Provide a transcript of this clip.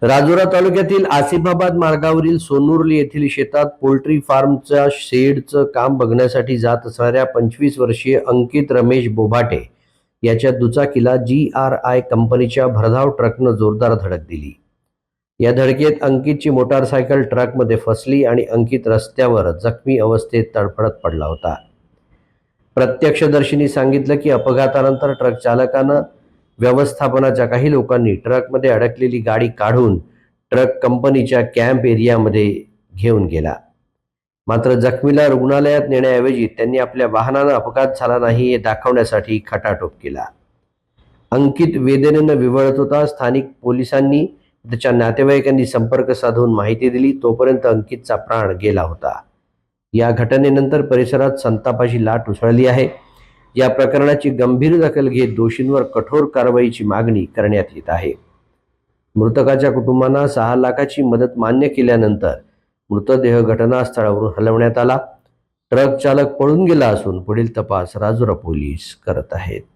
राजुरा तालुक्यातील आसिफाबाद मार्गावरील सोनुर्ली येथील शेतात पोल्ट्री फार्मच्या शेडचं काम बघण्यासाठी जात असणाऱ्या 25 वर्षीय अंकित रमेश बोभाटे याच्या दुचाकीला GRI कंपनीच्या भरधाव ट्रकनं जोरदार धडक दिली। या धडकेत अंकितची मोटारसायकल ट्रकमध्ये फसली आणि अंकित रस्त्यावर जखमी अवस्थेत तडफडत पडला होता। प्रत्यक्षदर्शींनी सांगितलं की अपघातानंतर ट्रक चालकानं व्यवस्थापनाच्या काही लोकांनी ट्रकमध्ये अडकलेली गाडी काढून ट्रक कंपनीच्या कॅम्प एरियामध्ये घेऊन गेला। मात्र जखमीला रुग्णालयात नेण्याऐवजी त्यांनी आपल्या वाहनानं अपघात झाला नाही हे दाखवण्यासाठी खटाटोप केला। अंकित वेदनेनं विव्हळत होता। स्थानिक पोलिसांनी त्याच्या नातेवाईकांनी संपर्क साधून माहिती दिली, तोपर्यंत अंकितचा प्राण गेला होता। या घटनेनंतर परिसरात संतापाची लाट उसळली आहे। या प्रकरणाची गंभीर दखल घेत दोषींवर कठोर कारवाईची मागणी करण्यात येत आहे। मृतकाच्या कुटुंबांना 6 लाखाची मदत मान्य केल्यानंतर मृतदेह घटनास्थळावरून हलवण्यात आला। ट्रक चालक पळून गेला असून पुढील तपास राजुरा पोलीस करत आहेत।